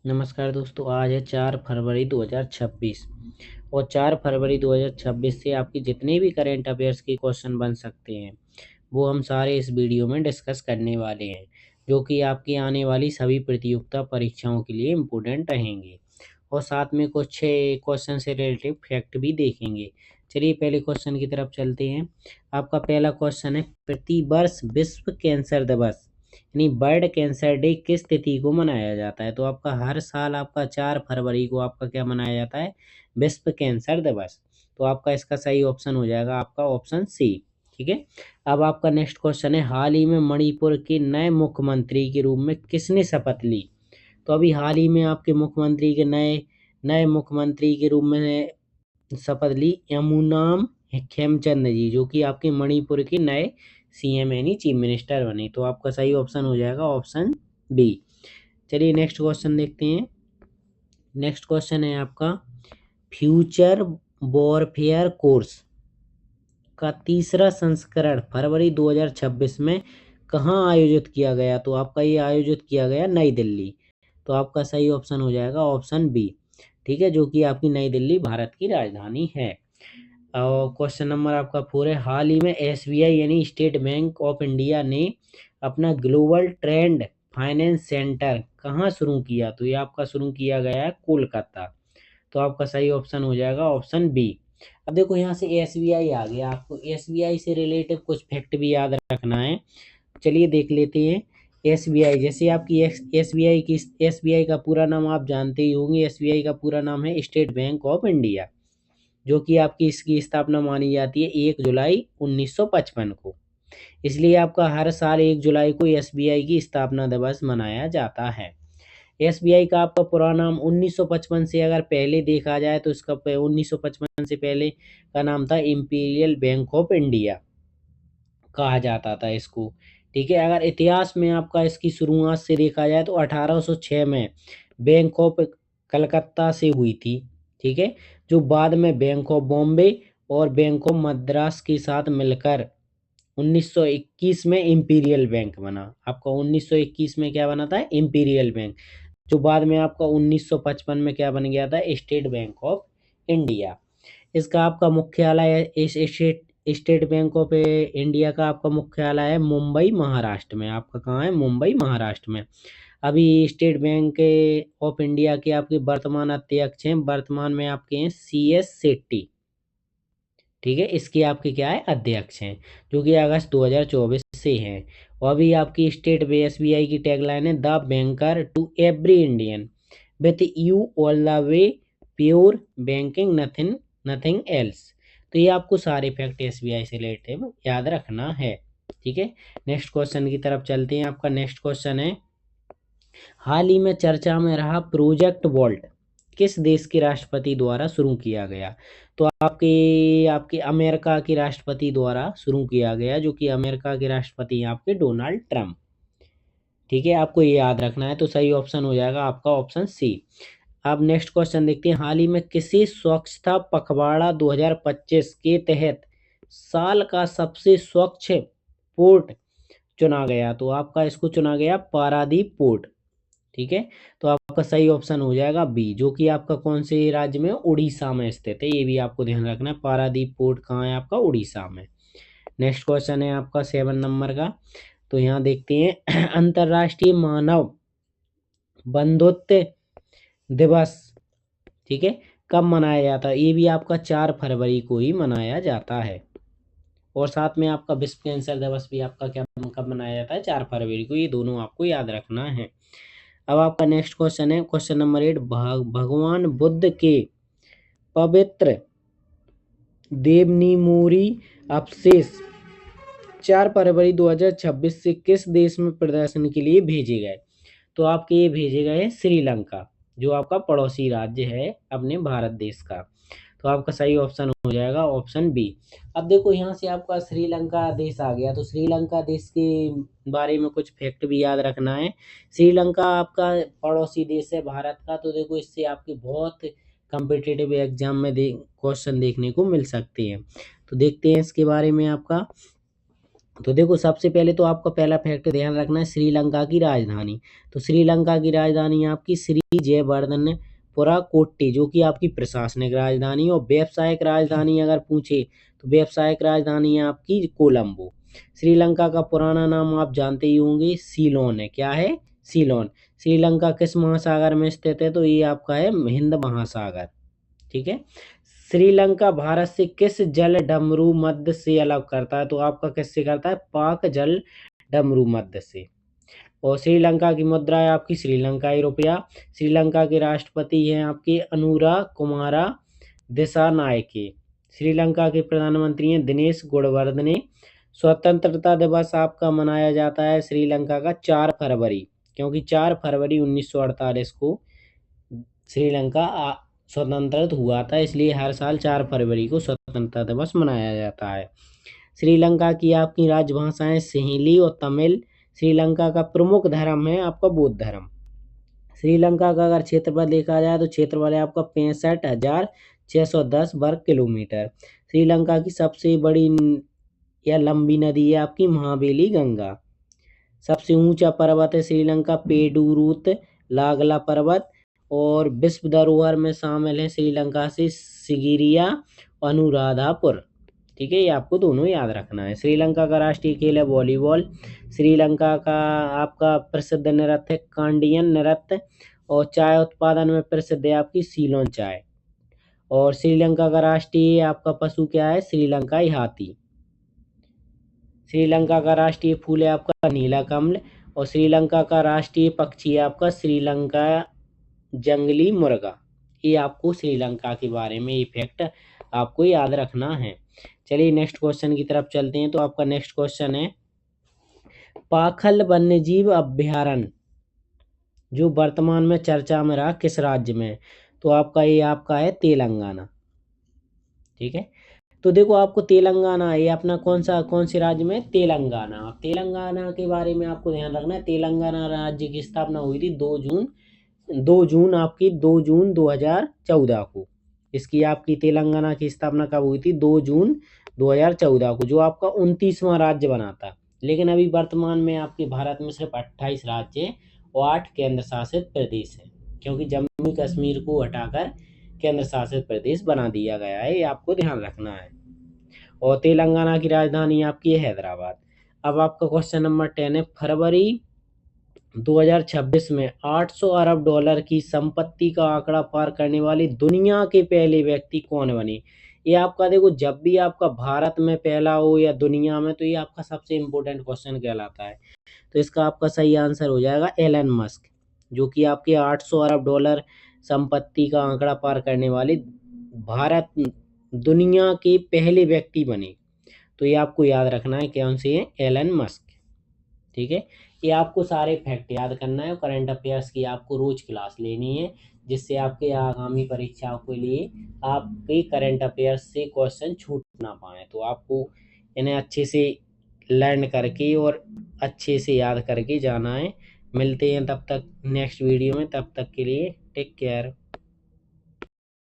नमस्कार दोस्तों, आज है 4 फरवरी 2026 और 4 फरवरी 2026 से आपकी जितने भी करंट अफेयर्स के क्वेश्चन बन सकते हैं, वो हम सारे इस वीडियो में डिस्कस करने वाले हैं, जो कि आपकी आने वाली सभी प्रतियोगिता परीक्षाओं के लिए इम्पोर्टेंट रहेंगे। और साथ में कुछ 6 क्वेश्चन से रिलेटेड फैक्ट भी देखेंगे। चलिए पहले क्वेश्चन की तरफ चलते हैं। आपका पहला क्वेश्चन है, प्रतिवर्ष विश्व कैंसर दिवस यानी वर्ल्ड कैंसर डे किस तिथि को मनाया जाता है? तो आपका हर साल आपका 4 फरवरी को आपका क्या मनाया जाता है? विश्व कैंसर दिवस। तो आपका इसका सही ऑप्शन हो जाएगा आपका ऑप्शन सी। ठीक है। अब आपका नेक्स्ट क्वेश्चन है, हाल ही में मणिपुर के नए मुख्यमंत्री के रूप में किसने शपथ ली? तो अभी हाल ही में आपके मुख्यमंत्री के नए नए मुख्यमंत्री के रूप में शपथ ली यमुनाम खेमचंद जी, जो कि आपके मणिपुर के नए सीएम यानी चीफ मिनिस्टर बने। तो आपका सही ऑप्शन हो जाएगा ऑप्शन बी। चलिए नेक्स्ट क्वेश्चन देखते हैं। नेक्स्ट क्वेश्चन है आपका, फ्यूचर वॉरफेयर कोर्स का तीसरा संस्करण फरवरी 2026 में कहाँ आयोजित किया गया? तो आपका ये आयोजित किया गया नई दिल्ली। तो आपका सही ऑप्शन हो जाएगा ऑप्शन बी। ठीक है, जो कि आपकी नई दिल्ली भारत की राजधानी है। और क्वेश्चन नंबर आपका 4 है, हाल ही में एसबीआई यानी स्टेट बैंक ऑफ इंडिया ने अपना ग्लोबल ट्रेंड फाइनेंस सेंटर कहाँ शुरू किया? तो ये आपका शुरू किया गया है कोलकाता। तो आपका सही ऑप्शन हो जाएगा ऑप्शन बी। अब देखो यहाँ से एसबीआई आ गया, आपको एसबीआई से रिलेटेड कुछ फैक्ट भी याद रखना है। चलिए देख लेते हैं। एसबीआई, जैसे आपकी एसबीआई का पूरा नाम आप जानते ही होंगे। एसबीआई का पूरा नाम है स्टेट बैंक ऑफ इंडिया, जो कि आपकी इसकी स्थापना मानी जाती है 1 जुलाई 1955 को। इसलिए आपका हर साल 1 जुलाई को एसबीआई की स्थापना दिवस मनाया जाता है। एसबीआई का आपका पूरा नाम 1955 से अगर पहले देखा जाए तो इसका 1955 से पहले का नाम था इंपीरियल बैंक ऑफ इंडिया कहा जाता था इसको। ठीक है, अगर इतिहास में आपका इसकी शुरुआत से देखा जाए तो 1806 में बैंक ऑफ कलकत्ता से हुई थी। ठीक है, जो बाद में बैंक ऑफ बॉम्बे और बैंक ऑफ मद्रास के साथ मिलकर 1921 में इंपीरियल बैंक बना। आपका 1921 में क्या बना था? इंपीरियल बैंक, जो बाद में आपका 1955 में क्या बन गया था? State bank of India. इसका आपका मुख्यालय है, इस स्टेट बैंक ऑफ इंडिया का आपका मुख्यालय है मुंबई महाराष्ट्र में। आपका कहाँ है? मुंबई महाराष्ट्र में। अभी स्टेट बैंक ऑफ इंडिया के आपके वर्तमान अध्यक्ष हैं, वर्तमान में आपके हैं CS सेट्टी। ठीक है, इसके आपके क्या है? अध्यक्ष हैं, जो कि अगस्त 2024 से हैं। और अभी आपकी स्टेट एसबीआई की टैगलाइन है, the banker to every Indian with you all the way, pure banking, nothing nothing else. तो ये आपको सारे फैक्ट एसबीआई से रिलेटेड याद रखना है। ठीक है, नेक्स्ट क्वेश्चन की तरफ चलते हैं। आपका नेक्स्ट क्वेश्चन है, हाल ही में चर्चा में रहा प्रोजेक्ट वोल्ट किस देश के राष्ट्रपति द्वारा शुरू किया गया? तो आपके आपके अमेरिका के राष्ट्रपति द्वारा शुरू किया गया, जो कि अमेरिका के राष्ट्रपति हैं आपके डोनाल्ड ट्रंप। ठीक है, आपको ये याद रखना है। तो सही ऑप्शन हो जाएगा आपका ऑप्शन सी। अब नेक्स्ट क्वेश्चन देखते हैं, हाल ही में किसी स्वच्छता पखवाड़ा 2025 के तहत साल का सबसे स्वच्छ पोर्ट चुना गया? तो आपका इसको चुना गया पारादीप पोर्ट। ठीक है, तो आपका सही ऑप्शन हो जाएगा बी, जो कि आपका कौन से राज्य में? उड़ीसा में स्थित है। ये भी आपको ध्यान रखना है, पारादीप पोर्ट कहाँ है? आपका उड़ीसा में। नेक्स्ट क्वेश्चन है आपका 7 नंबर का। तो यहाँ देखते हैं अंतर्राष्ट्रीय मानव बंधुत्व दिवस, ठीक है, कब मनाया जाता है? ये भी आपका 4 फरवरी को ही मनाया जाता है। और साथ में आपका विश्व कैंसर दिवस भी आपका क्या कब मनाया जाता है? 4 फरवरी को। ये दोनों आपको याद रखना है। अब आपका नेक्स्ट क्वेश्चन है क्वेश्चन नंबर 8, भगवान बुद्ध के पवित्र देवनीमुरी अवशेष 4 फरवरी 2026 से किस देश में प्रदर्शन के लिए भेजे गए? तो आपके ये भेजे गए हैं श्रीलंका, जो आपका पड़ोसी राज्य है अपने भारत देश का। तो आपका सही ऑप्शन हो जाएगा ऑप्शन बी। अब देखो यहाँ से आपका श्रीलंका देश आ गया, तो श्रीलंका देश के बारे में कुछ फैक्ट भी याद रखना है। श्रीलंका आपका पड़ोसी देश है भारत का। तो देखो इससे आपके बहुत कम्पिटिटिव एग्जाम में क्वेश्चन देखने को मिल सकते हैं। तो देखते हैं इसके बारे में। आपका तो देखो सबसे पहले तो आपका पहला फैक्ट ध्यान रखना है श्रीलंका की राजधानी। तो श्रीलंका की राजधानी आपकी श्री जयवर्धनपुरा कोट्टी, जो कि आपकी प्रशासनिक राजधानी। और व्यावसायिक राजधानी अगर पूछे तो व्यावसायिक राजधानी है आपकी कोलंबो। श्रीलंका का पुराना नाम आप जानते ही होंगे, सीलोन है। क्या है? सीलोन। श्रीलंका किस महासागर में स्थित है? तो ये आपका है हिंद महासागर। ठीक है। श्रीलंका भारत से किस जल डमरू मध्य से अलग करता है? तो आपका किससे करता है? पाक जल डमरू मध्य से। और श्रीलंका की मुद्रा है आपकी श्रीलंकाई रुपया। श्रीलंका के राष्ट्रपति हैं आपके अनुरा कुमारा दिसानायके। श्रीलंका के प्रधानमंत्री हैं दिनेश गुणवर्धने। स्वतंत्रता दिवस आपका मनाया जाता है श्रीलंका का 4 फरवरी, क्योंकि 4 फरवरी 1948 को श्रीलंका स्वतंत्र हुआ था, इसलिए हर साल 4 फरवरी को स्वतंत्रता दिवस मनाया जाता है। श्रीलंका की आपकी राजभाषाएं सिंहली और तमिल। श्रीलंका का प्रमुख धर्म है आपका बौद्ध धर्म। श्रीलंका का अगर क्षेत्रफल देखा जाए तो क्षेत्रफल है आपका 65,610 वर्ग किलोमीटर। श्रीलंका की सबसे बड़ी या लंबी नदी है आपकी महाबेली गंगा। सबसे ऊंचा पर्वत है श्रीलंका पेडुरूत लागला पर्वत। और विश्व धरोहर में शामिल है श्रीलंका से सिगिरिया अनुराधापुर। ठीक है, ये आपको दोनों याद रखना है। श्रीलंका का राष्ट्रीय खेल है वॉलीबॉल। श्रीलंका का आपका प्रसिद्ध नृत्य है कांडियन नृत्य। और चाय उत्पादन में प्रसिद्ध है आपकी सीलोन चाय। और श्रीलंका का राष्ट्रीय आपका पशु क्या है? श्रीलंकाई हाथी। श्रीलंका का राष्ट्रीय फूल है आपका नीला कमल। और श्रीलंका का राष्ट्रीय पक्षी है आपका श्रीलंका जंगली मुर्गा। ये आपको श्रीलंका के बारे में ये फैक्ट आपको याद रखना है। चलिए नेक्स्ट क्वेश्चन की तरफ चलते हैं। तो आपका नेक्स्ट क्वेश्चन है पाखल वन्यजीव अभ्यारण्य जो वर्तमान में चर्चा में रहा किस राज्य में? तो आपका ये आपका है तेलंगाना। ठीक है। तो देखो आपको तेलंगाना ये अपना कौन से राज्य में? तेलंगाना। तेलंगाना के बारे में आपको ध्यान रखना है। तेलंगाना राज्य की स्थापना हुई थी 2 जून 2014 को। इसकी आपकी तेलंगाना की स्थापना कब हुई थी? 2 जून 2014 को, जो आपका 29वां राज्य बना था। लेकिन अभी वर्तमान में आपके भारत में सिर्फ 28 राज्य है और 8 केंद्र शासित प्रदेश है, क्योंकि जम्मू कश्मीर को हटाकर केंद्र शासित प्रदेश बना दिया गया है। ये आपको ध्यान रखना है। और तेलंगाना की राजधानी आपकी है हैदराबाद। अब आपका क्वेश्चन नंबर 10 है फरवरी 2026 में 800 अरब डॉलर की संपत्ति का आंकड़ा पार करने वाले दुनिया के पहले व्यक्ति कौन बने? ये आपका देखो जब भी आपका भारत में पहला हो या दुनिया में, तो ये आपका सबसे इम्पोर्टेंट क्वेश्चन कहलाता है। तो इसका आपका सही आंसर हो जाएगा एलन मस्क, जो कि आपके 800 अरब डॉलर संपत्ति का आंकड़ा पार करने वाले भारत दुनिया के पहले व्यक्ति बने। तो ये आपको याद रखना है कौन से हैं? Elon Musk. ठीक है। ये आपको सारे फैक्ट याद करना है। करंट अफेयर्स की आपको रोज क्लास लेनी है, जिससे आपके आगामी परीक्षाओं के लिए आपके करंट अफेयर्स से क्वेश्चन छूट ना पाए। तो आपको इन्हें अच्छे से लर्न करके और अच्छे से याद करके जाना है। मिलते हैं तब तक नेक्स्ट वीडियो में। तब तक के लिए टेक केयर।